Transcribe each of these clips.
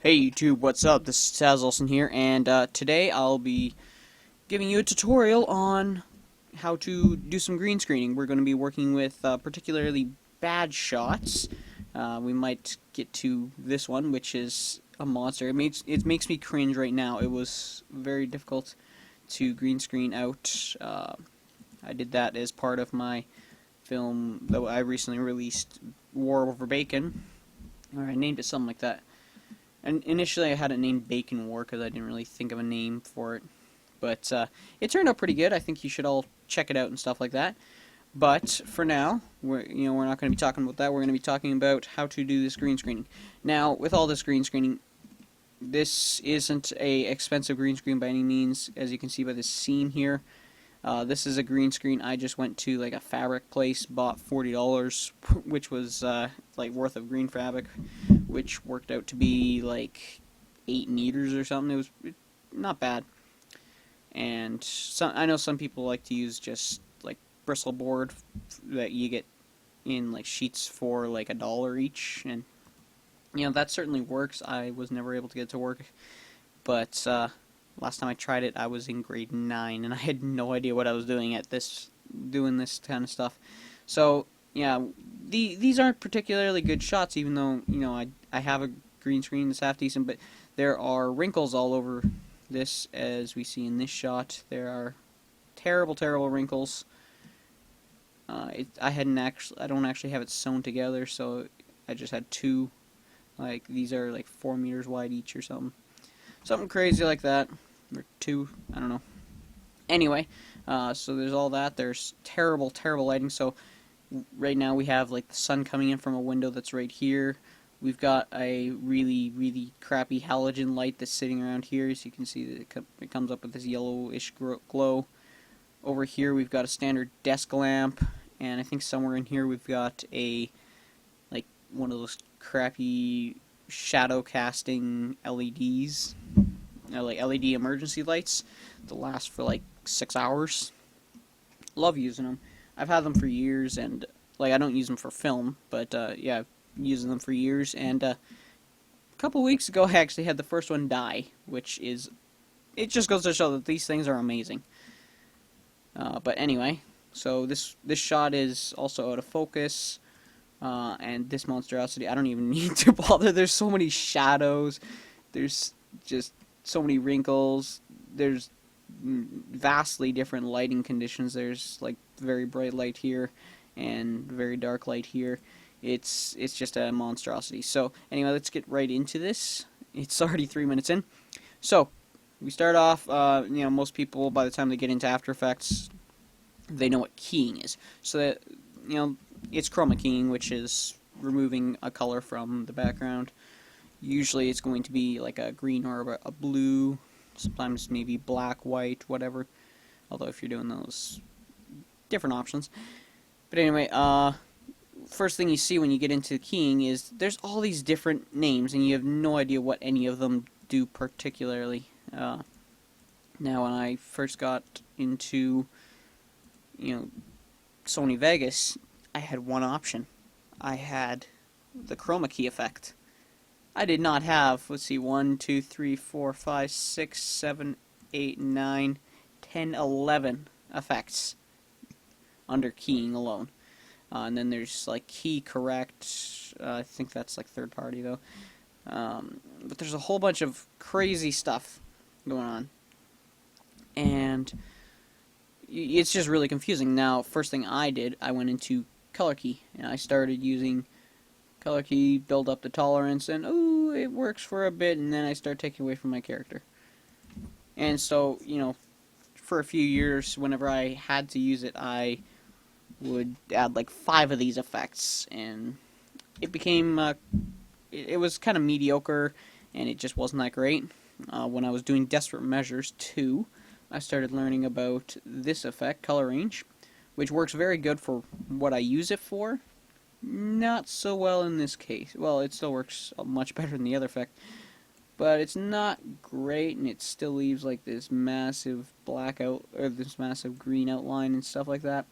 Hey YouTube, what's up? This is Taz Olsen here, and today I'll be giving you a tutorial on how to do some green screening. We're going to be working with particularly bad shots. We might get to this one, which is a monster. It makes me cringe right now. It was very difficult to green screen out. I did that as part of my film that I recently released, War Over Bacon, or I named it something like that. And initially I had it named Bacon War because I didn't really think of a name for it. But it turned out pretty good. I think you should all check it out and stuff like that. But for now, we're not going to be talking about that. We're going to be talking about how to do this green screening. Now, with all this green screening, this isn't a expensive green screen by any means, as you can see by this seam here. This is a green screen I just went to like a fabric place, bought $40, which was like worth of green fabric, which worked out to be like 8 meters or something. It was not bad. And I know some people like to use just like bristle board that you get in like sheets for like $1 each, and that certainly works. I was never able to get it to work, but last time I tried it, I was in grade 9, and I had no idea what I was doing at doing this kind of stuff. So, yeah, these aren't particularly good shots, even though, I have a green screen that's half decent, but there are wrinkles all over this, as we see in this shot. There are terrible, terrible wrinkles. I don't actually have it sewn together, so I just had two. Like, these are like 4 meters wide each or something. Something crazy like that. Or 2, I don't know. Anyway, so there's all that. There's terrible, terrible lighting. So right now we have like the sun coming in from a window that's right here. We've got a really, really crappy halogen light that's sitting around here. As you can see, that it comes up with this yellowish glow. Over here we've got a standard desk lamp, and I think somewhere in here we've got like one of those crappy shadow casting LEDs, like LED emergency lights that last for like 6 hours. Love using them. I've had them for years, and like I don't use them for film, but yeah, I've using them for years. And a couple weeks ago I actually had the first one die, which is, it just goes to show that these things are amazing. But anyway, so this shot is also out of focus. And this monstrosity, I don't even need to bother. There's so many shadows. There's just so many wrinkles. There's vastly different lighting conditions. There's like very bright light here and very dark light here. It's just a monstrosity. So anyway, let's get right into this. It's already 3 minutes in. So we start off. Most people, by the time they get into After Effects, they know what keying is. So that it's Chroma Keying, which is removing a color from the background. Usually it's going to be like a green or a blue, sometimes maybe black, white, whatever. Although if you're doing those, different options. But anyway, first thing you see when you get into keying is there's all these different names, and you have no idea what any of them do particularly. Now when I first got into, Sony Vegas, I had one option. I had the chroma key effect. I did not have, let's see, 1, 2, 3, 4, 5, 6, 7, 8, 9, 10, 11 effects under keying alone. And then there's like key correct. I think that's like third party though. But there's a whole bunch of crazy stuff going on. And it's just really confusing. Now, first thing I did, I went into color key, and I started using color key, build up the tolerance, and ooh, it works for a bit, and then I start taking away from my character. And so, for a few years, whenever I had to use it, I would add like 5 of these effects, and it became, it was kind of mediocre, and it just wasn't that great. When I was doing Desperate Measures 2, I started learning about this effect, Color Range, which works very good for what I use it for. Not so well in this case. Well, it still works much better than the other effect, but it's not great, and it still leaves like this massive blackout, or this massive green outline and stuff like that.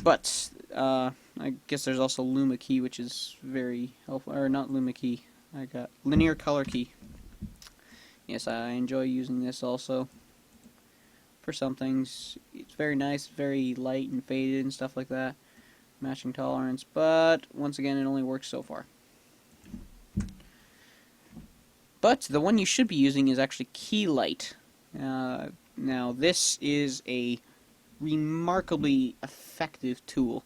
But I guess there's also Luma Key, which is very helpful, or not Luma Key, I got linear color key. Yes, I enjoy using this also for some things. It's very nice, very light and faded and stuff like that. Matching tolerance, but once again, it only works so far. But the one you should be using is actually Key Light. Now, this is a remarkably effective tool.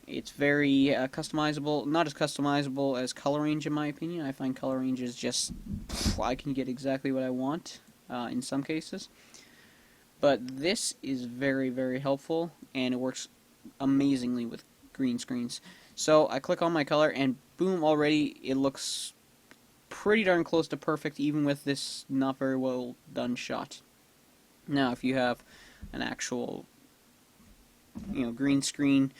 It's very customizable, not as customizable as Color Range in my opinion. I find Color Range is just, I can get exactly what I want in some cases. But this is very, very helpful, and it works amazingly with green screens. So I click on my color, and boom, already it looks pretty darn close to perfect, even with this not very well done shot. Now, if you have an actual, green screen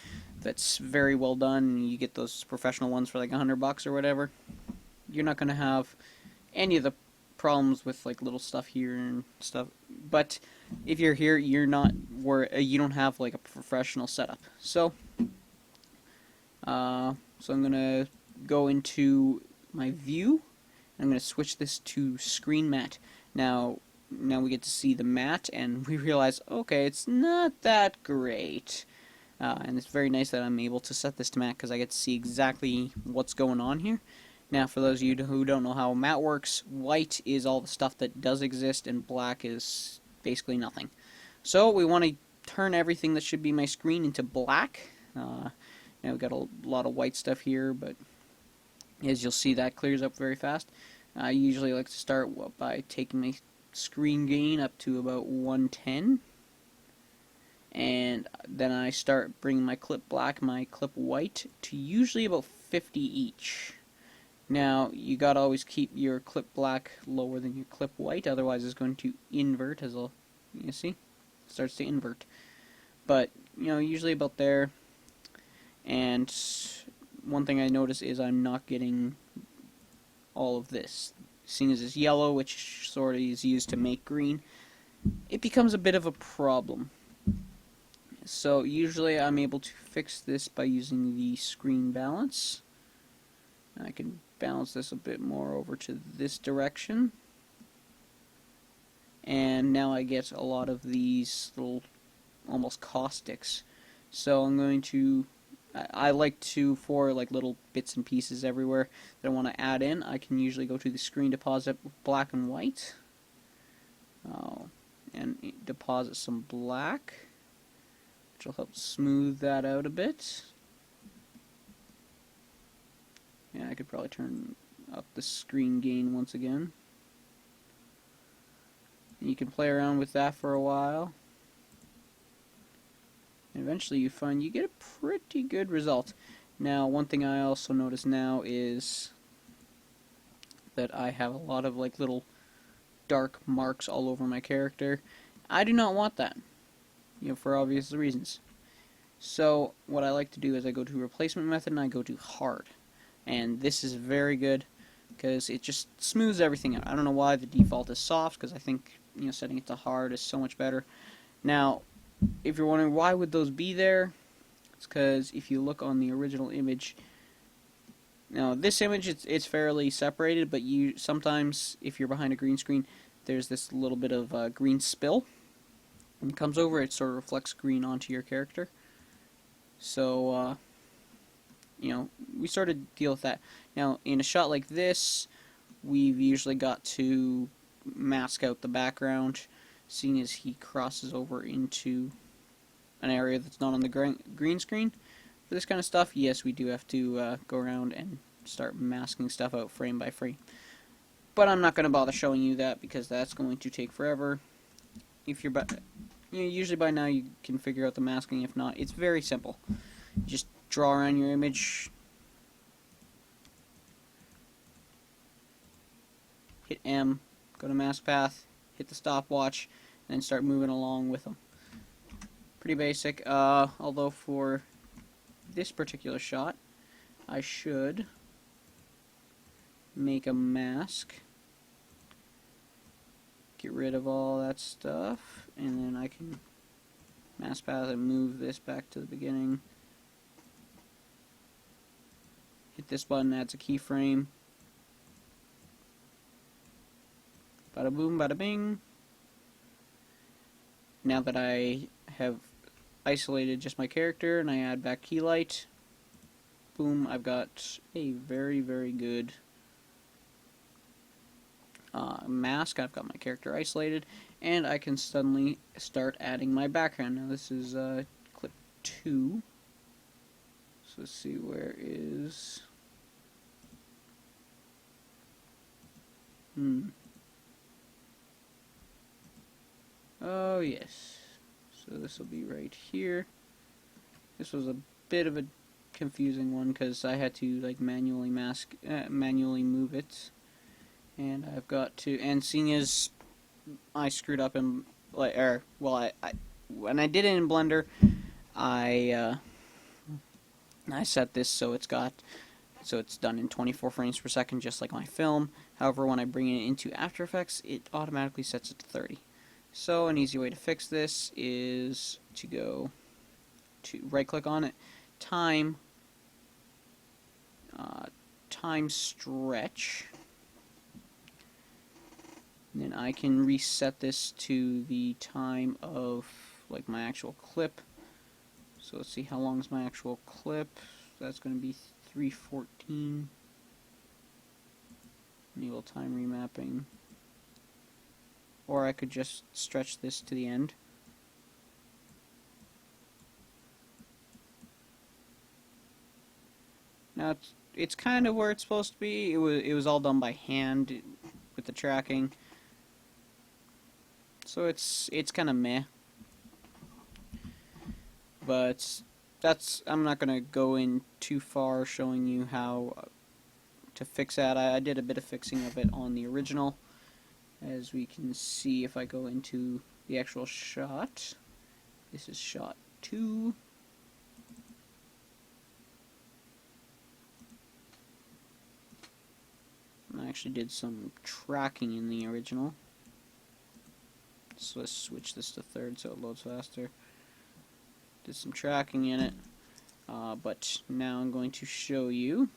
that's very well done, and you get those professional ones for like $100 or whatever, you're not going to have any of the problems with like little stuff here and stuff. But if you're here, you don't have like a professional setup. So I'm gonna go into my view. I'm gonna switch this to screen matte. Now we get to see the matte, and we realize, okay, it's not that great. And it's very nice that I'm able to set this to matte because I get to see exactly what's going on here. Now, for those of you who don't know how matte works, white is all the stuff that does exist, and black is basically nothing. So we want to turn everything that should be my screen into black. Now we've got a lot of white stuff here, but as you'll see, that clears up very fast. I usually like to start by taking my screen gain up to about 110. And then I start bringing my clip black, my clip white to usually about 50 each. Now, you gotta always keep your clip black lower than your clip white, otherwise it's going to invert, as you see, it starts to invert. But, usually about there. And one thing I notice is I'm not getting all of this. Seeing as it's yellow, which sort of is used to make green, it becomes a bit of a problem. So usually I'm able to fix this by using the screen balance. I can balance this a bit more over to this direction. And now I get a lot of these little almost caustics. So I'm going to, I like to, for like little bits and pieces everywhere that I want to add in, I can usually go to the screen deposit with black and white. And deposit some black, which will help smooth that out a bit. Yeah, I could probably turn up the screen gain once again. And you can play around with that for a while. And eventually you find you get a pretty good result. Now, one thing I also notice now is that I have a lot of like little dark marks all over my character. I do not want that, for obvious reasons. So what I like to do is I go to replacement method and I go to hard. And this is very good because it just smooths everything out. I don't know why the default is soft, because I think setting it to hard is so much better. Now, if you're wondering why would those be there, it's because if you look on the original image, now this image it's fairly separated, but sometimes if you're behind a green screen, there's this little bit of green spill. When it comes over, it sort of reflects green onto your character. So we sort of deal with that. Now, in a shot like this, we've usually got to mask out the background, seeing as he crosses over into an area that's not on the green screen. For this kind of stuff, yes, we do have to go around and start masking stuff out frame by frame. But I'm not going to bother showing you that because that's going to take forever. If you're usually by now you can figure out the masking. If not, it's very simple. Just draw around your image, hit M, go to mask path, hit the stopwatch, and then start moving along with them. Pretty basic, although for this particular shot, I should make a mask, get rid of all that stuff, and then I can mask path and move this back to the beginning. Hit this button, adds a keyframe, Bada boom, bada bing. Now that I have isolated just my character and I add back key light, boom, I've got a very, very good mask. I've got my character isolated, and I can suddenly start adding my background. Now this is clip 2. So let's see, where is... Oh yes. So this will be right here. This was a bit of a confusing one because I had to like manually move it, and I've got to. And seeing as I screwed up in when I did it in Blender, I set this so it's done in 24 frames per second, just like my film. However, when I bring it into After Effects, it automatically sets it to 30. So an easy way to fix this is to go to right-click on it, time stretch, and then I can reset this to the time of like my actual clip. So let's see, how long is my actual clip? That's going to be 3:14. Enable time remapping. Or I could just stretch this to the end. Now it's kind of where it's supposed to be. It was all done by hand with the tracking. So it's kind of meh. But I'm not gonna go in too far showing you how to fix that. I did a bit of fixing of it on the original. As we can see, if I go into the actual shot, this is shot 2. I actually did some tracking in the original. So let's switch this to third so it loads faster. Did some tracking in it, but now I'm going to show you.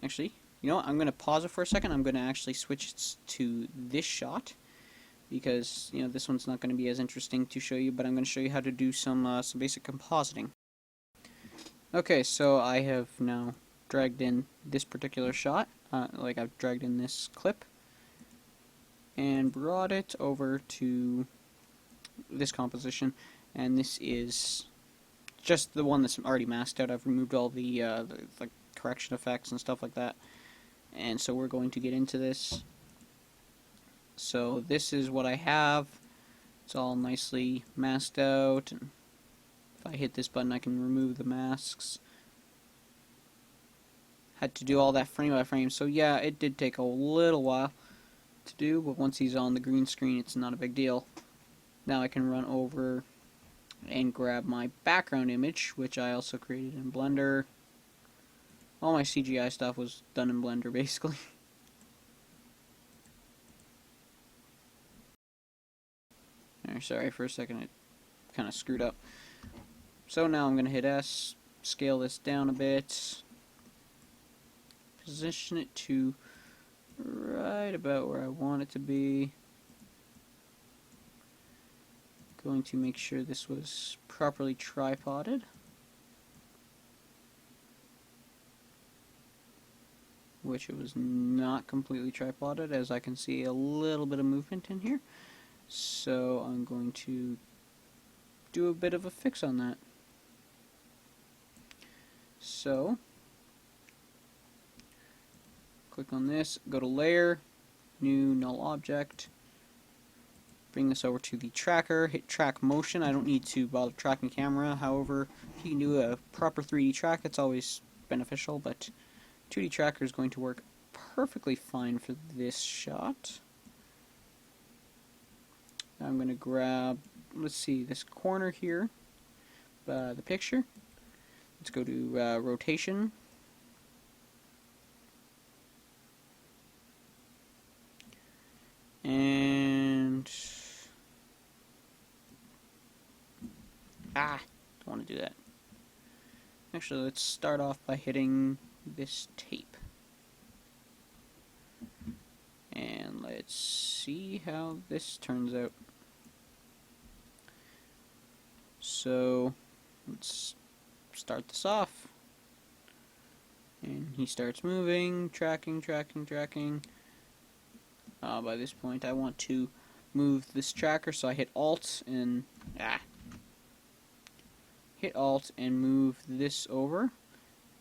Actually, you know what? I'm going to pause it for a second. I'm going to actually switch to this shot because this one's not going to be as interesting to show you. But I'm going to show you how to do some basic compositing. Okay, so I have now dragged in this particular shot, like I've dragged in this clip, and brought it over to this composition. And this is just the one that's already masked out. I've removed all the correction effects and stuff like that. And so we're going to get into this. So this is what I have. It's all nicely masked out, and if I hit this button I can remove the masks. Had to do all that frame by frame, so yeah, it did take a little while to do, but once he's on the green screen it's not a big deal. Now I can run over and grab my background image, which I also created in Blender. All my CGI stuff was done in Blender, basically. Sorry, for a second it kind of screwed up. So now I'm going to hit S, scale this down a bit, position it to right about where I want it to be. Going to make sure this was properly tripoded. Which it was not completely tripoded, as I can see a little bit of movement in here. So I'm going to do a bit of a fix on that. So click on this, go to Layer, New Null Object, bring this over to the tracker, hit Track Motion. I don't need to bother tracking camera. However, if you can do a proper 3D track, it's always beneficial, but 2D tracker is going to work perfectly fine for this shot. I'm going to grab, let's see, this corner here, the picture. Let's go to rotation. And don't want to do that. Actually, let's start off by hitting this tape. let's see how this turns out. So let's start this off. And he starts moving, tracking. By this point I want to move this tracker, so I hit Alt and move this over.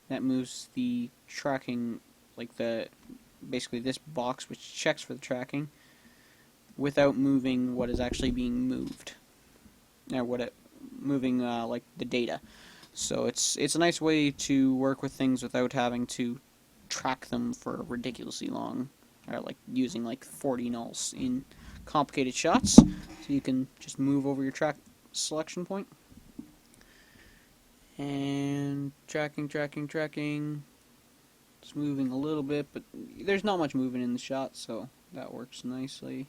That moves the tracking, like basically this box which checks for the tracking, without moving what is actually being moved. Moving like the data. So it's a nice way to work with things without having to track them for ridiculously long, or like using like 40 nulls in complicated shots. So you can just move over your track selection point. And tracking. It's moving a little bit, but there's not much movement in the shot, so that works nicely.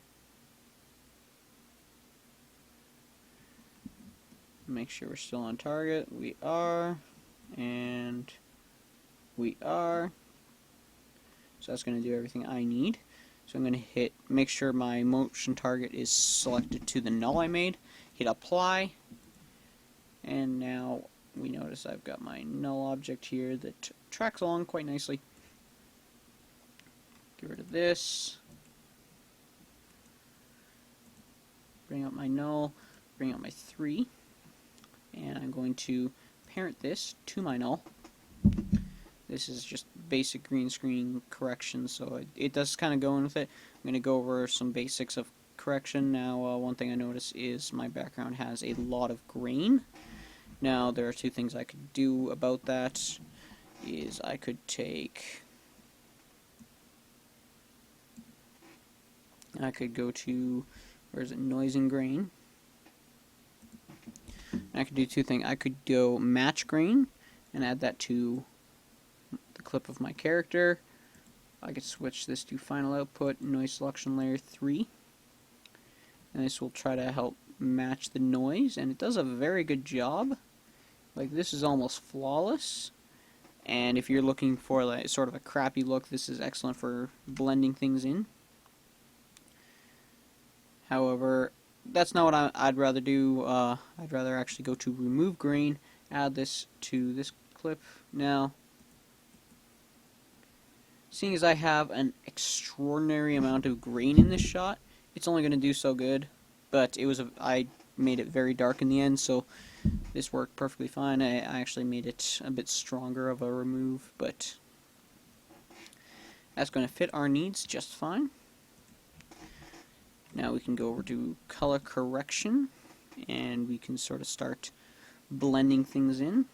Make sure we're still on target. We are, and we are. So that's going to do everything I need. So I'm going to make sure my motion target is selected to the null I made. Hit apply, and now we notice I've got my null object here that tracks along quite nicely. Get rid of this. Bring up my null. Bring up my 3. And I'm going to parent this to my null. This is just basic green screen correction, so it does kind of go in with it. I'm going to go over some basics of correction. Now, one thing I notice is my background has a lot of grain. Now, there are two things I could do about that. I could go to, where is it, noise and grain. I could do two things. I could go match grain and add that to the clip of my character. I could switch this to final output, noise selection layer 3. And this will try to help match the noise, and it does a very good job. Like, this is almost flawless. And if you're looking for like sort of a crappy look, this is excellent for blending things in. However, that's not what I'd rather do. I'd rather actually go to remove grain, add this to this clip. Now, seeing as I have an extraordinary amount of grain in this shot, it's only going to do so good. But I made it very dark in the end, so this worked perfectly fine. I actually made it a bit stronger of a remove, but that's going to fit our needs just fine. Now we can go over to color correction, and we can sort of start blending things in.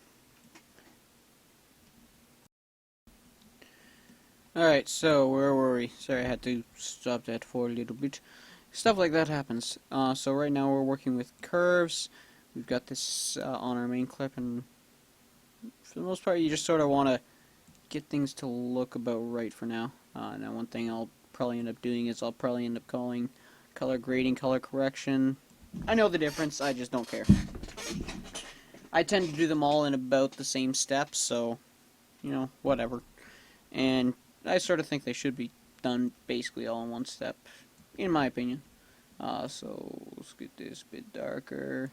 Alright, so where were we? Sorry, I had to stop that for a little bit. Stuff like that happens. So right now we're working with curves. We've got this on our main clip, and for the most part you just sort of want to get things to look about right for now. Now one thing I'll probably end up doing is I'll probably end up calling color grading, color correction. I know the difference, I just don't care. I tend to do them all in about the same steps, so, you know, whatever. And I sort of think they should be done basically all in one step, in my opinion. So let's get this a bit darker.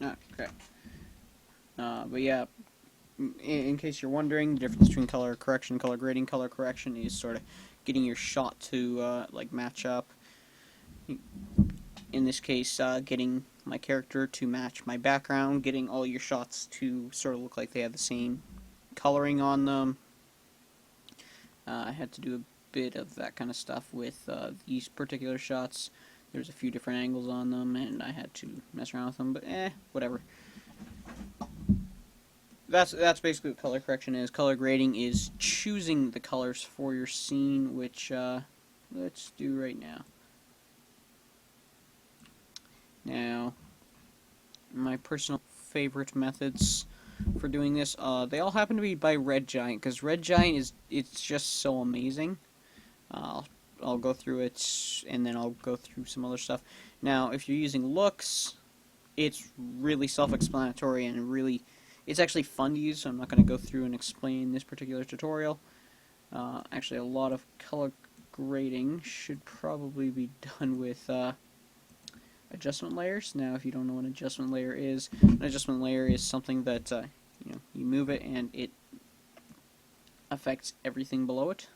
Okay. But yeah, in case you're wondering, the difference between color correction, color grading, color correction is sort of getting your shot to like match up. In this case, getting my character to match my background, getting all your shots to sort of look like they have the same coloring on them. I had to do a bit of that kind of stuff with these particular shots. There's a few different angles on them, and I had to mess around with them, but whatever. That's basically what color correction is. Color grading is choosing the colors for your scene, which let's do right now. Now, my personal favorite methods for doing this, they all happen to be by Red Giant, because Red Giant it's just so amazing. I'll go through it, and then I'll go through some other stuff. Now, if you're using looks, it's really self-explanatory and really, it's actually fun to use, so I'm not going to go through and explain this particular tutorial. Actually, a lot of color grading should probably be done with adjustment layers. Now, if you don't know what an adjustment layer is, an adjustment layer is something that you move it and it affects everything below it.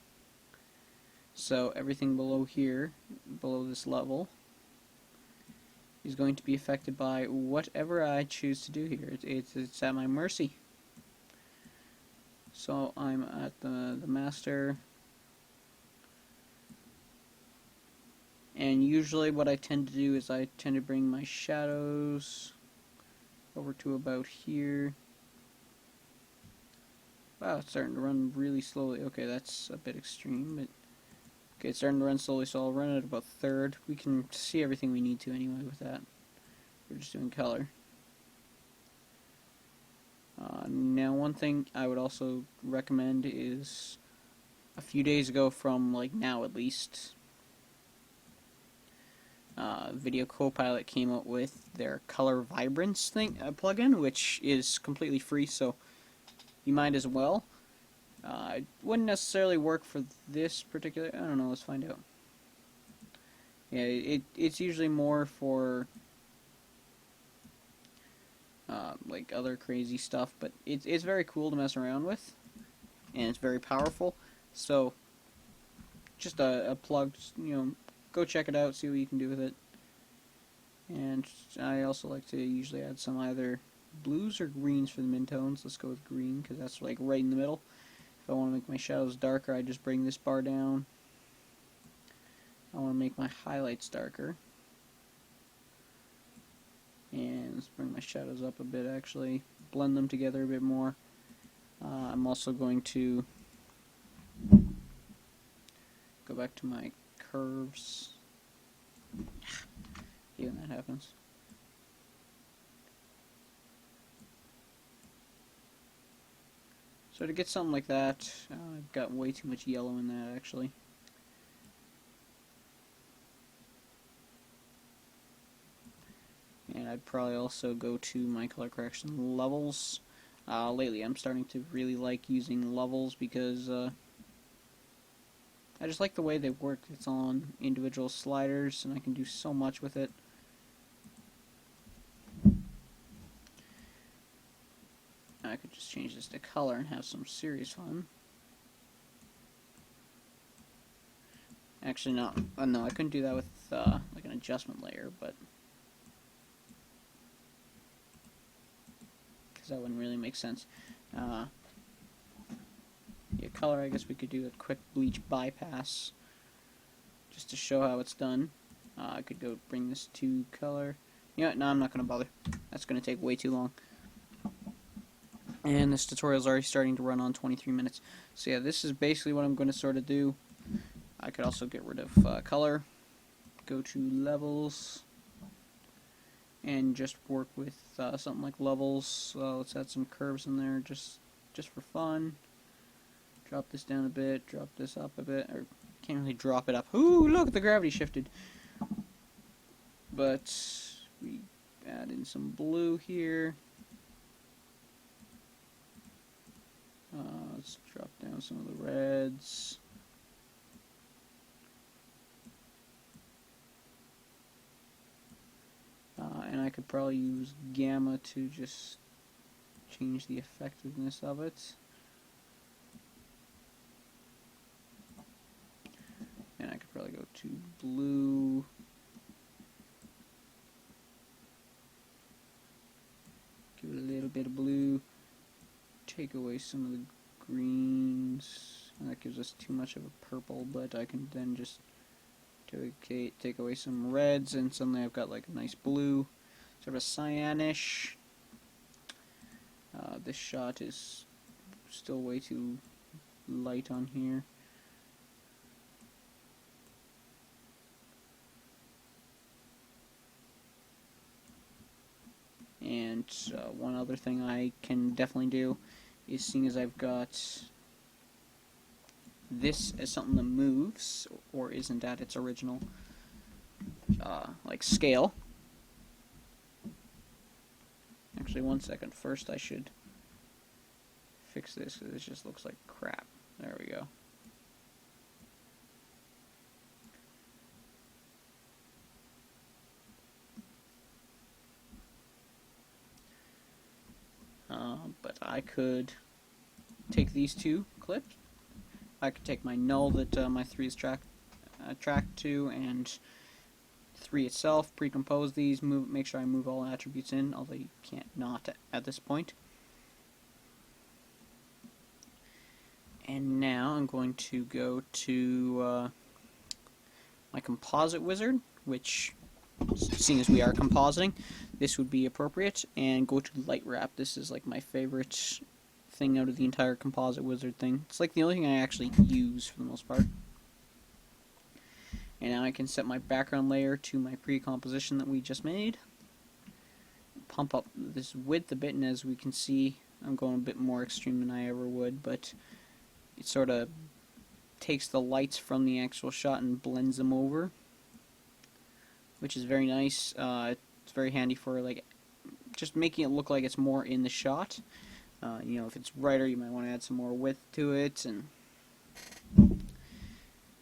So everything below here, below this level, is going to be affected by whatever I choose to do here. It's at my mercy. So I'm at the master, and usually what I tend to do is I tend to bring my shadows over to about here. Wow, it's starting to run really slowly. Okay, that's a bit extreme, but okay, it's starting to run slowly, so I'll run it about third. We can see everything we need to anyway with that. We're just doing color. Now, one thing I would also recommend is a few days ago, from like now at least, Video Copilot came out with their color Vibrance plugin, which is completely free, so you might as well. It wouldn't necessarily work for this particular. I don't know. Let's find out. Yeah, it's usually more for like other crazy stuff, but it's very cool to mess around with, and it's very powerful. So just a plug, go check it out, see what you can do with it. And I also like to usually add some either blues or greens for the midtones. Let's go with green because that's like right in the middle. If I want to make my shadows darker, I just bring this bar down. I want to make my highlights darker. And let's bring my shadows up a bit, actually. Blend them together a bit more. I'm also going to go back to my curves. Yeah, when that happens. So to get something like that, I've got way too much yellow in that, actually. And I'd probably also go to my color correction levels. Lately I'm starting to really like using levels because I just like the way they work. It's on individual sliders and I can do so much with it. I could just change this to color and have some serious fun. Actually, no, I couldn't do that with like an adjustment layer, but because that wouldn't really make sense. Yeah, color, I guess we could do a quick Bleach Bypass just to show how it's done. I could go bring this to color. Yeah, no, I'm not going to bother. That's going to take way too long. And this tutorial is already starting to run on 23 minutes. So yeah, this is basically what I'm going to sort of do. I could also get rid of color, go to levels, and just work with something like levels. Let's add some curves in there just for fun. Drop this down a bit, drop this up a bit, or can't really drop it up. Ooh, look, the gravity shifted. But we add in some blue here. Let's drop down some of the reds. And I could probably use gamma to just change the effectiveness of it. And I could probably go to blue. Give it a little bit of blue. Take away some of the greens. And that gives us too much of a purple, but I can then just take away some reds, and suddenly I've got like a nice blue, sort of a cyanish. This shot is still way too light on here. And one other thing I can definitely do is, seeing as I've got this as something that moves or isn't at its original like scale, Actually, one second. First, I should fix this because it just looks like crap. There we go. But I could take these two clips. I could take my null that my 3 is tracked to, and 3 itself, pre-compose these, make sure I move all attributes in, although you can't not at this point. And now I'm going to go to my Composite Wizard, which, seeing as we are compositing, this would be appropriate, and go to Light Wrap. This is like my favorite thing out of the entire Composite Wizard thing. It's like the only thing I actually use for the most part. And now I can set my background layer to my pre-composition that we just made. Pump up this width a bit, and as we can see, I'm going a bit more extreme than I ever would, but it sort of takes the lights from the actual shot and blends them over, which is very nice. It's very handy for like just making it look like it's more in the shot. You know, if it's brighter, you might want to add some more width to it, and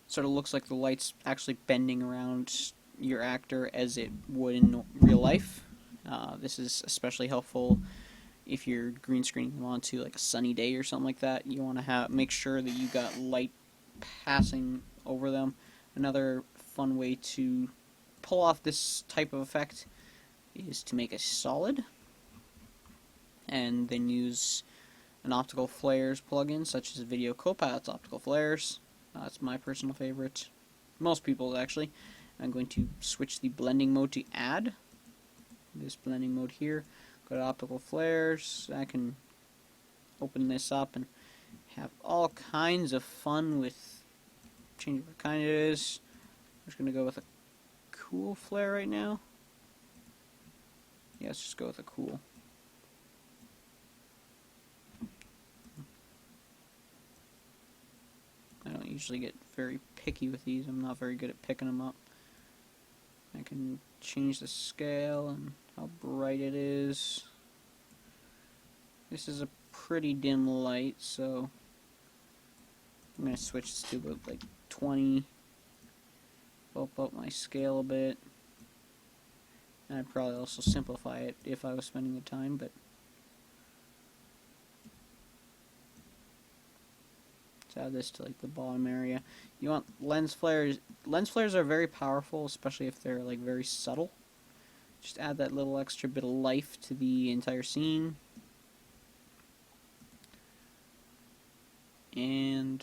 sort of looks like the light's actually bending around your actor as it would in real life. This is especially helpful if you're green screening them onto like a sunny day or something like that. You want to make sure that you got light passing over them. Another fun way to pull off this type of effect is to make a solid, and then use an Optical Flares plugin, such as Video Copilot's Optical Flares. It's my personal favorite. Most people's, actually. I'm going to switch the blending mode to add. This blending mode here. Go to Optical Flares. I can open this up and have all kinds of fun with changing what kind it is. I'm just going to go with a cool flare right now. Yeah, let's just go with a cool. I don't usually get very picky with these. I'm not very good at picking them up. I can change the scale and how bright it is. This is a pretty dim light, so I'm going to switch this to about like 20. Bump up my scale a bit. And I'd probably also simplify it if I was spending the time, but let's add this to like the bottom area. You want lens flares. Lens flares are very powerful, especially if they're like very subtle. Just add that little extra bit of life to the entire scene. And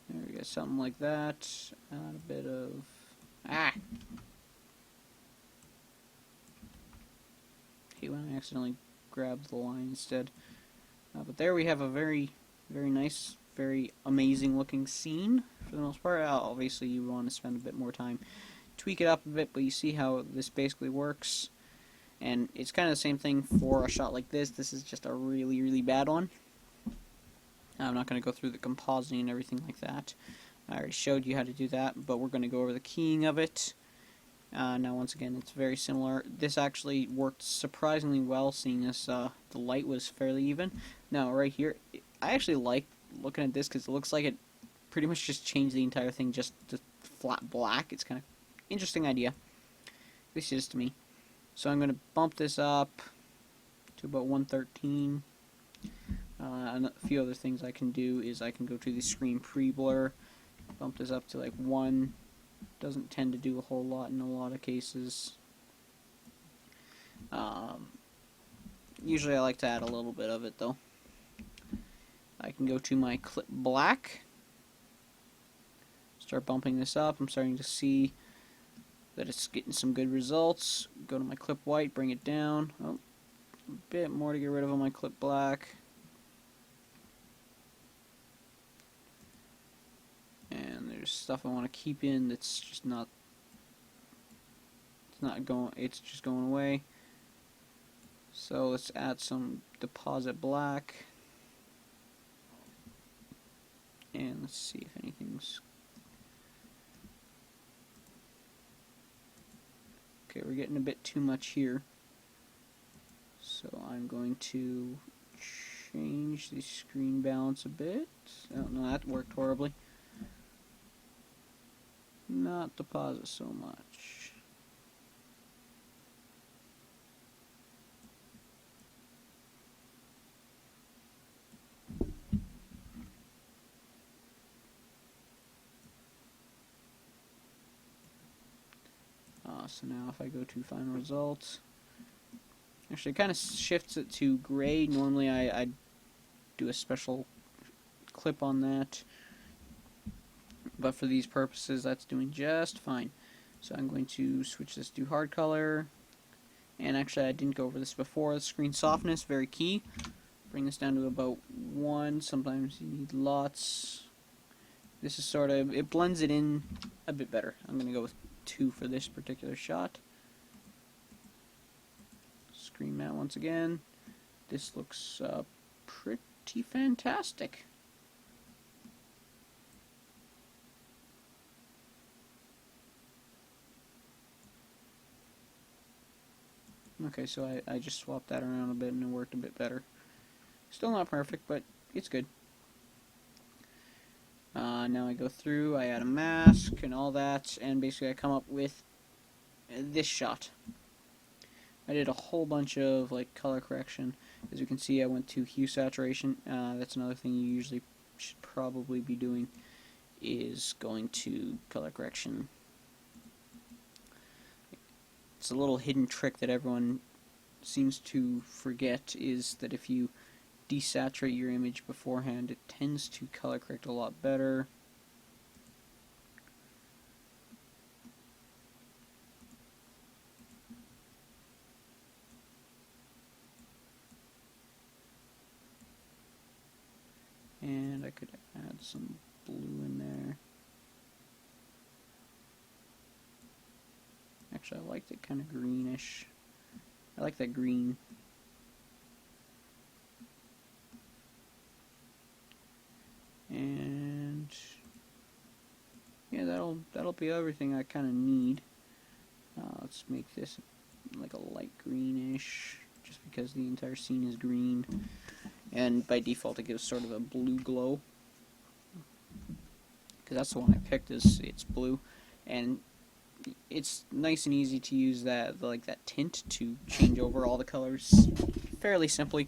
there we go, something like that. Add a bit of hate when I accidentally grab the line instead. But there we have a very, very nice, very amazing looking scene for the most part. Obviously you want to spend a bit more time, tweak it up a bit, but you see how this basically works. And it's kind of the same thing for a shot like this. This is just a really, really bad one. I'm not going to go through the compositing and everything like that. I already showed you how to do that, but we're going to go over the keying of it. Now, once again, it's very similar. This actually worked surprisingly well, seeing as the light was fairly even. Now, right here, I actually like looking at this because it looks like it pretty much just changed the entire thing just to flat black. It's kind of interesting idea. At least it is to me. So I'm going to bump this up to about 113. And a few other things I can do is I can go to the screen pre-blur, bump this up to like 1. Doesn't tend to do a whole lot in a lot of cases. Usually I like to add a little bit of it though. I can go to my clip black, start bumping this up. I'm starting to see that it's getting some good results. Go to my clip white, bring it down. Oh, a bit more to get rid of on my clip black. And there's stuff I want to keep in that's just not, it's just going away. So let's add some deposit black, and let's see if anything's okay. We're getting a bit too much here, so I'm going to change the screen balance a bit. Oh no, that worked horribly. Not deposit so much. So now if I go to final results, actually it kind of shifts it to gray. Normally I do a special clip on that, but for these purposes that's doing just fine. So I'm going to switch this to hard color, and actually I didn't go over this before. The screen softness, very key. Bring this down to about 1. Sometimes you need lots. This is sort of, it blends it in a bit better. I'm going to go with 2 for this particular shot. Screen mount once again. This looks pretty fantastic. Okay, so I just swapped that around a bit and it worked a bit better. Still not perfect, but it's good. Now I go through, I add a mask and all that, and basically I come up with this shot. I did a whole bunch of like color correction. As you can see, I went to hue saturation. That's another thing you usually should probably be doing, is going to color correction. It's a little hidden trick that everyone seems to forget, is that if you desaturate your image beforehand, it tends to color correct a lot better. And I could add some blue in there. Actually, I liked it kind of greenish. I like that green. And yeah, that'll be everything I kind of need. Let's make this like a light greenish, just because the entire scene is green, and by default it gives sort of a blue glow. Because that's the one I picked, is it's blue, and it's nice and easy to use that, like that tint, to change over all the colors fairly simply.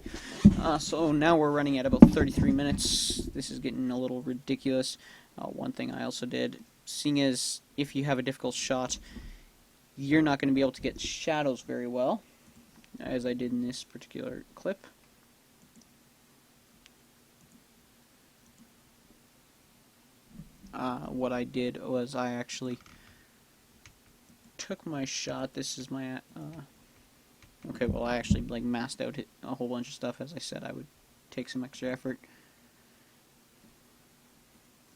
So now we're running at about 33 minutes. This is getting a little ridiculous. One thing I also did, seeing as if you have a difficult shot, you're not going to be able to get shadows very well, as I did in this particular clip. What I did was I actually took my shot. This is my okay, well I actually like masked out a whole bunch of stuff. As I said, I would take some extra effort.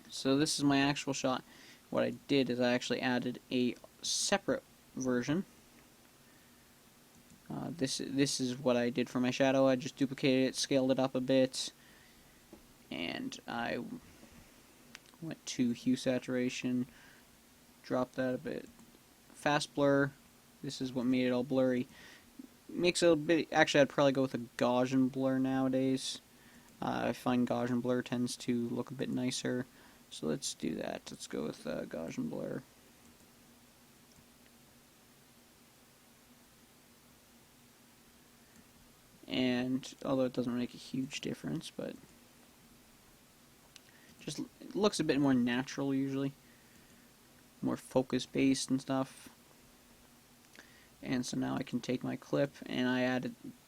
So this is my actual shot. What I did is I actually added a separate version. This is what I did for my shadow. I just duplicated it, scaled it up a bit, and I went to hue saturation, dropped that a bit. Fast blur, this is what made it all blurry. Makes it a bit, actually I'd probably go with a Gaussian blur nowadays. I find Gaussian blur tends to look a bit nicer, so let's do that. Let's go with Gaussian blur. And although it doesn't make a huge difference, but just it looks a bit more natural usually, more focus based and stuff. And so now I can take my clip and I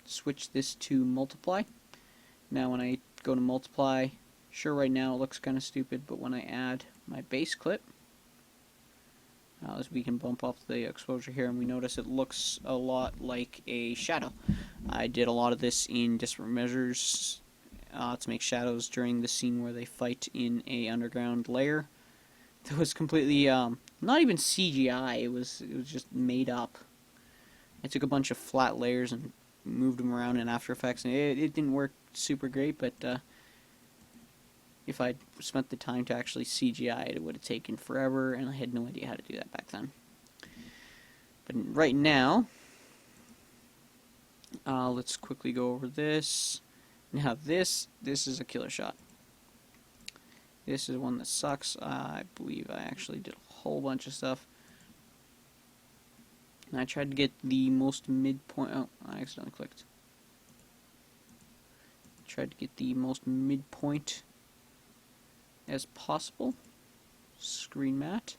switch this to multiply. Now when I go to multiply, sure right now it looks kind of stupid, but when I add my base clip, as we can bump up the exposure here, and we notice it looks a lot like a shadow. I did a lot of this in disparate measures to make shadows during the scene where they fight in a underground lair. that was completely not even CGI. It was just made up. I took a bunch of flat layers and moved them around in After Effects, and it didn't work super great. But if I'd spent the time to actually CGI it, it would have taken forever, and I had no idea how to do that back then. But right now, let's quickly go over this. Now this is a killer shot. This is one that sucks. I believe I actually did a whole bunch of stuff. And I tried to get the most midpoint. Oh, I accidentally clicked. Tried to get the most midpoint as possible. Screen matte.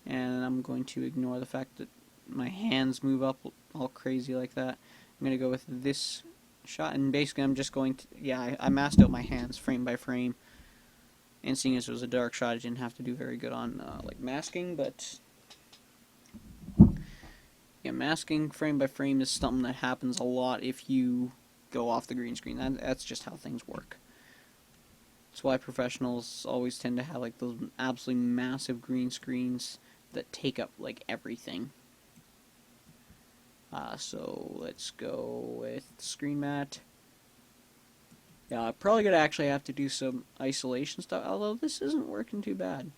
And I'm going to ignore the fact that my hands move up all crazy like that. I'm going to go with this shot, and basically I'm just going to, yeah, I masked out my hands frame by frame. And seeing as it was a dark shot, I didn't have to do very good on like masking, but yeah, masking frame by frame is something that happens a lot if you go off the green screen. That's just how things work. That's why professionals always tend to have like those absolutely massive green screens that take up like everything. So let's go with screen matte. Yeah, I'm probably gonna actually have to do some isolation stuff, although this isn't working too bad.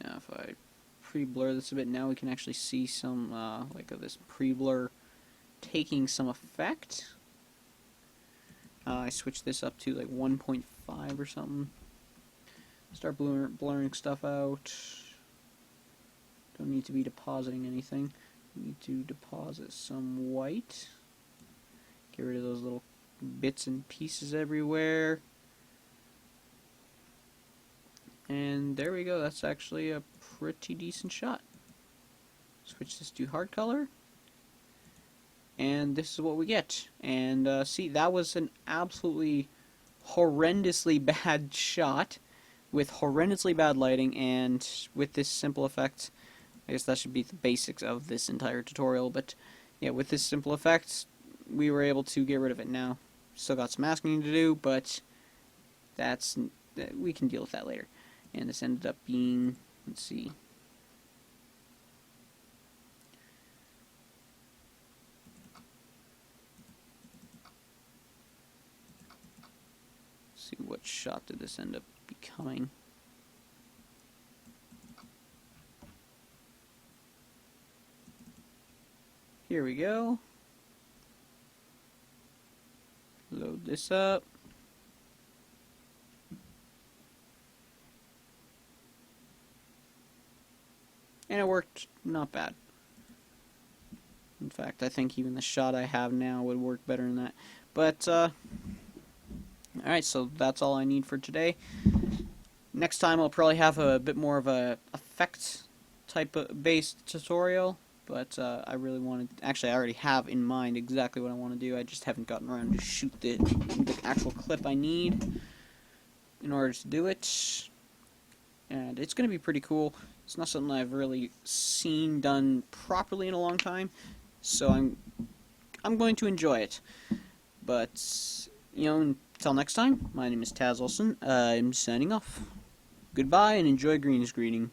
Now if I pre-blur this a bit, now we can actually see some like of this pre-blur taking some effect. I switched this up to like 1.5 or something. Start blurring stuff out. Don't need to be depositing anything. Need to deposit some white. Get rid of those little bits and pieces everywhere. And there we go. That's actually a pretty decent shot. Switch this to hard color. And this is what we get. And see, that was an absolutely horrendously bad shot with horrendously bad lighting, and with this simple effect, I guess that should be the basics of this entire tutorial, but yeah, with this simple effect, we were able to get rid of it now. Still got some masking to do, but we can deal with that later. And this ended up being, let's see. Let's see, what shot did this end up becoming? Here we go. Load this up. And it worked not bad. In fact, I think even the shot I have now would work better than that. But, alright, so that's all I need for today. Next time I'll probably have a bit more of a effect type of based tutorial. But I really wanted, actually I already have in mind exactly what I want to do. I just haven't gotten around to shoot the actual clip I need in order to do it. And it's going to be pretty cool. It's not something I've really seen done properly in a long time, so I'm going to enjoy it. But, you know, until next time, my name is Taz Olson. I'm signing off. Goodbye and enjoy green screening.